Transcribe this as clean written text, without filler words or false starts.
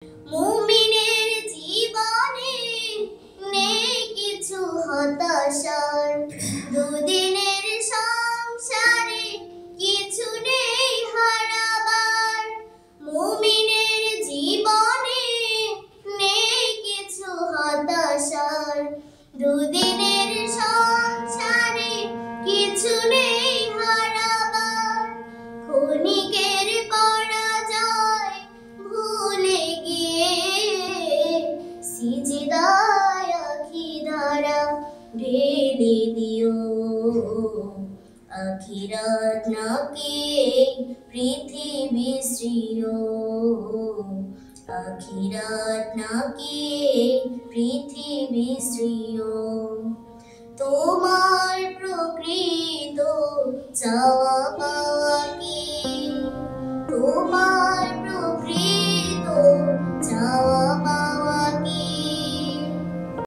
মুমিনের জীবনে নেই কিছু হতাশার, দুদিনের সংসারে কিছু নেই হারাবার। মুমিনের জীবনে নেই কিছু হতাশার, দুদিনের সংসারে কিছু নেই হারাবার। ক্ষণিকের পরাজয় ভুলে গিয়ে সিজদায় আখি ধারা ঢেলে দিও। আখিরাত নাকি পৃথিবী শ্রিয়, আখিরাত নাকি পৃথিবী শ্রিয়। তোমার প্রকৃত চাওয়া পাওয়া কি? তোমার